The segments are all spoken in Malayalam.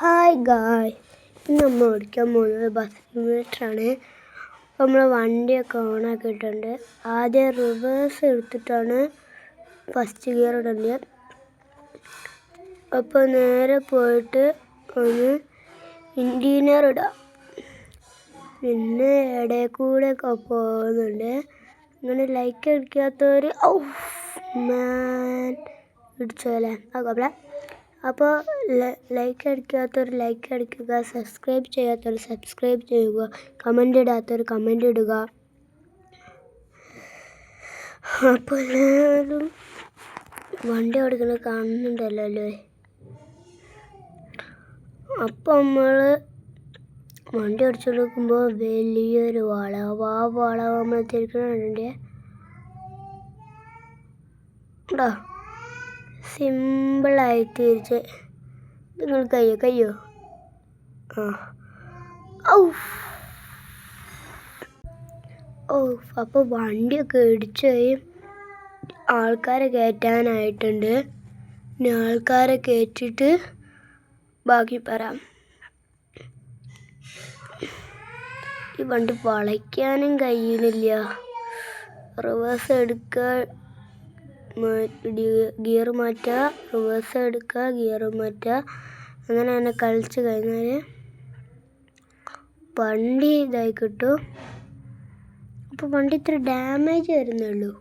ഹായ് ഗായ്, ഇന്ന് നമ്മൾ ഓടിക്കാൻ പോകുന്നത് ബസ് സിമുലേറ്ററാണ്. നമ്മൾ വണ്ടിയൊക്കെ ഓണാക്കിയിട്ടുണ്ട്. ആദ്യം റിവേഴ്സ് എടുത്തിട്ടാണ് ഫസ്റ്റ് ഗിയർ ഇടേണ്ടത്. അപ്പോൾ നേരെ പോയിട്ട് ഒന്ന് ഇൻറ്റീരിയർ ഇടാം. പിന്നെ ഇടയിൽ കൂടെ ഒക്കെ പോകുന്നുണ്ട്. അങ്ങനെ ലൈക്ക് അടിക്കാത്തവർ ഇടിച്ചോലെ ആകോപ്ല. അപ്പോൾ ലൈക്ക് അടിക്കാത്തവർ ലൈക്ക് അടിക്കുക, സബ്സ്ക്രൈബ് ചെയ്യാത്തവർ സബ്സ്ക്രൈബ് ചെയ്യുക, കമൻ്റ് ഇടാത്തവർ കമൻ്റ് ഇടുക. അപ്പോൾ എല്ലാവരും വണ്ടി ഓടിക്കുന്നത് കാണുന്നുണ്ടല്ലോ അല്ലേ. അപ്പോൾ നമ്മൾ വണ്ടി ഓടിച്ചെടുക്കുമ്പോൾ വലിയൊരു വളവ്, ആ വളവ് നമ്മൾ തിരിക്കണുണ്ടേ കേട്ടോ. സിമ്പിളായി തിരിച്ച് നിങ്ങൾ കയ്യോ അപ്പോൾ വണ്ടിയൊക്കെ ഇടിച്ച് ആൾക്കാരെ കയറ്റാനായിട്ടുണ്ട്. ഇനി ആൾക്കാരെ കയറ്റിയിട്ട് ബാക്കി പറയാം. ഈ വണ്ടി വളയ്ക്കാനും കഴിയുന്നില്ല. റിവേഴ്സ് എടുക്കുക, ഗിയർ മാറ്റുക, റിവേഴ്സ് എടുക്കുക, ഗിയർ മാറ്റുക. അങ്ങനെ തന്നെ കളിച്ച് കഴിഞ്ഞാൽ വണ്ടി ഇതായി കിട്ടും. അപ്പോൾ വണ്ടി ഇത്ര ഡാമേജ് വരുന്നുള്ളൂ.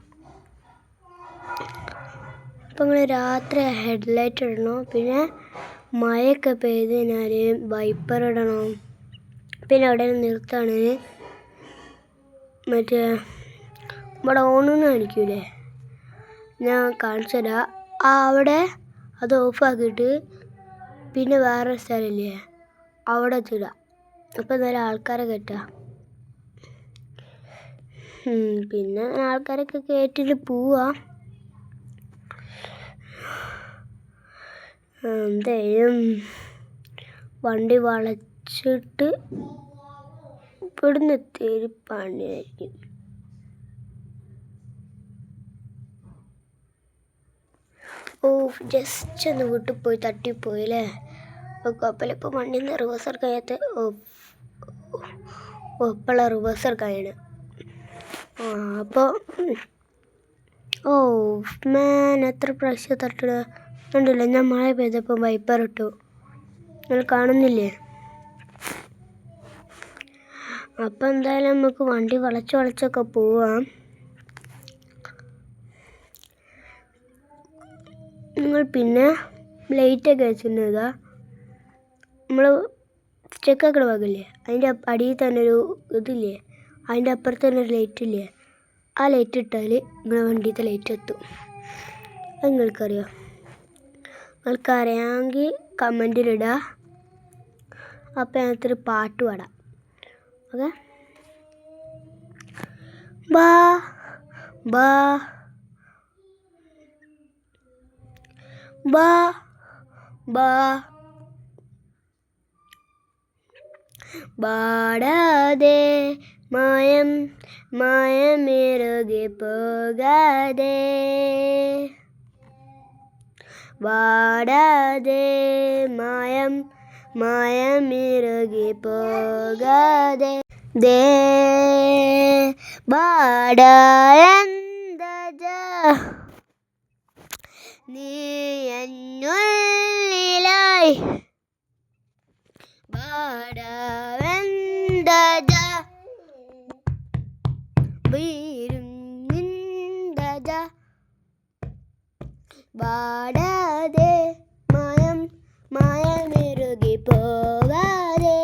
അപ്പോൾ നിങ്ങൾ രാത്രി ഹെഡ്ലൈറ്റ് ഇടണം. പിന്നെ മഴയൊക്കെ പെയ്ത് കഴിഞ്ഞാൽ വൈപ്പർ ഇടണം. പിന്നെ അവിടെ നിർത്താണ് മറ്റേ ഇവിടെ ഓണൊന്നും കാണിക്കൂലേ, ഞാൻ കാണിച്ചു തരാം. അവിടെ അത് ഓഫാക്കിയിട്ട് പിന്നെ വേറെ സ്ഥലമില്ലേ അവിടെ എത്തിടാം. അപ്പോൾ നല്ല ആൾക്കാരെ കയറ്റാം. പിന്നെ ആൾക്കാരൊക്കെ കയറ്റിട്ട് പോവാം. എന്തായാലും വണ്ടി വളച്ചിട്ട് ഇവിടുന്ന് എത്തിയൊരു പണിയായിരിക്കും. ജസ്റ്റ് ഒന്ന് വീട്ടിൽ പോയി തട്ടിപ്പോയില്ലേ. അപ്പോൾ കുഴപ്പമില്ല. ഇപ്പോൾ വണ്ടിയിൽ നിന്ന് റിവേഴ്സ് എടുക്കാത്ത ഇപ്പോഴുള്ള റിവേഴ്സ് എടുക്കാനാണ്. അപ്പോൾ എത്ര പ്രാവശ്യം തട്ടിടുക കണ്ടില്ല. ഞാൻ മഴ പെയ്തപ്പോൾ വൈപ്പർ ഇട്ടു, നിങ്ങൾ കാണുന്നില്ലേ. അപ്പം എന്തായാലും നമുക്ക് വണ്ടി വളച്ചൊക്കെ പോവാം. നിങ്ങൾ പിന്നെ ലൈറ്റൊക്കെ വെച്ചിട്ടുണ്ടാ, നമ്മൾ ചെക്കാക്കണ ഭാഗമില്ലേ അതിൻ്റെ അടിയിൽ തന്നെ ഒരു ഇതില്ലേ, അതിൻ്റെ അപ്പുറത്ത് തന്നെ ഒരു ലൈറ്റ് ഇല്ലേ, ആ ലൈറ്റ് ഇട്ടാൽ നിങ്ങളെ വണ്ടിയിലത്തെ ലൈറ്റ് എത്തും. അത് നിങ്ങൾക്കറിയാം. നിങ്ങൾക്കറിയാമെങ്കിൽ കമൻറ്റിലിടുക. അപ്പം അതിനകത്തൊരു പാട്ട് പാടാം. ഓക്കെ, ബാ ബാ ബാ ബാ പാടാതെ മായമിറുകെ പോകാതെ, പാടാതെ മായമിറുകെ പോകാതെ, ബാടായന്തജ നീ എന്നുള്ളിലായി, ബാടാവന്തജ വീരും നിന്തജ, പാടാതെ മായമിറുകി പോകാതെ.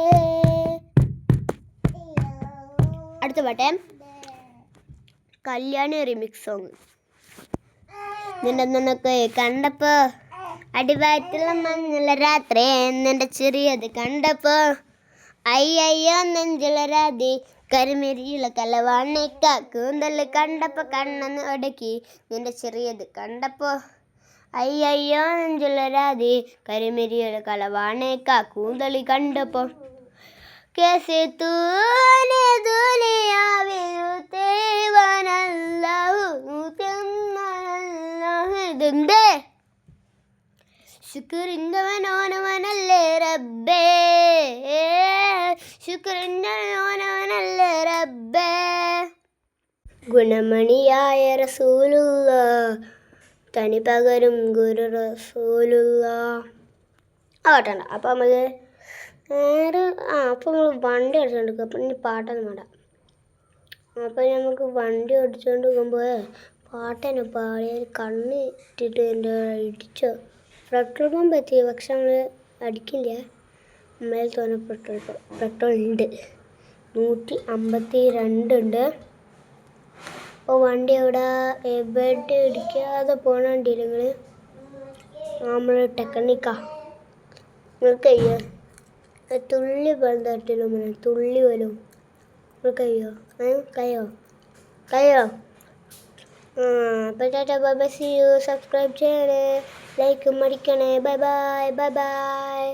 അടുത്ത പാട്ടേ കല്യാണി റിമിക്സ് സോങ്. നിനക്ക് കണ്ടപ്പോ അടിവായത്തിലുള്ള മഞ്ഞുള്ള രാത്രി നിന്റെ ചെറിയത് കണ്ടപ്പോ അയ്യോ നെഞ്ചിലരാതി കരിമെരിയുള്ള കലവാണിക്ക കൂന്തല് കണ്ടപ്പോ കണ്ണെന്ന് ഒടക്കി നിന്റെ ചെറിയത് കണ്ടപ്പോ അയ്യോ നെഞ്ചിലരാതി കരിമെരിയുള്ള കലവാണിക്ക കൂന്തളി കണ്ടപ്പോ कैसे तूने दुनिया ശുക്രിന്തവനോനവനല്ലേ റബ്ബേ, ശുക്രന്റെ മോനാണല്ല റബ്ബേ, ഗുണമണിയായ റസൂലുള്ള, തനി പകരും ഗുരു റസൂലുള്ള. ആവട്ടെ. അപ്പം നമുക്ക് നേരെ അപ്പം നമ്മൾ വണ്ടി ഓടിച്ചുകൊണ്ടിരിക്കും. അപ്പം ഇനി പാട്ടൊന്നും വേണ്ട. അപ്പം നമുക്ക് വണ്ടി ഓടിച്ചുകൊണ്ട് പോകുമ്പോൾ പാട്ടന്നെ പാടി കണ്ണ് ഇട്ടിട്ട് എൻ്റെ ഇടിച്ചോ. പെട്രോൾ പമ്പ് എത്തി, പക്ഷെ നമ്മൾ അടിക്കില്ല. നമ്മളെ തോന്നുന്ന പെട്രോൾ ഉണ്ട്, 152 ഉണ്ട്. അപ്പോൾ വണ്ടി എവിടെ ഇടിക്കാതെ പോകണ വണ്ടിയിൽ നമ്മൾ ടെക്നിക്കാ. നിങ്ങൾക്ക് കഴിയോ? തുള്ളി പോലും തട്ടില്ല, തുള്ളി പോലും. കഴിയോ? കഴിയോ? അപ്പോൾ tata bye bye, see you. Subscribe ചെയ്യണേ, ലൈക്കും അടിക്കണേ. Bye bye.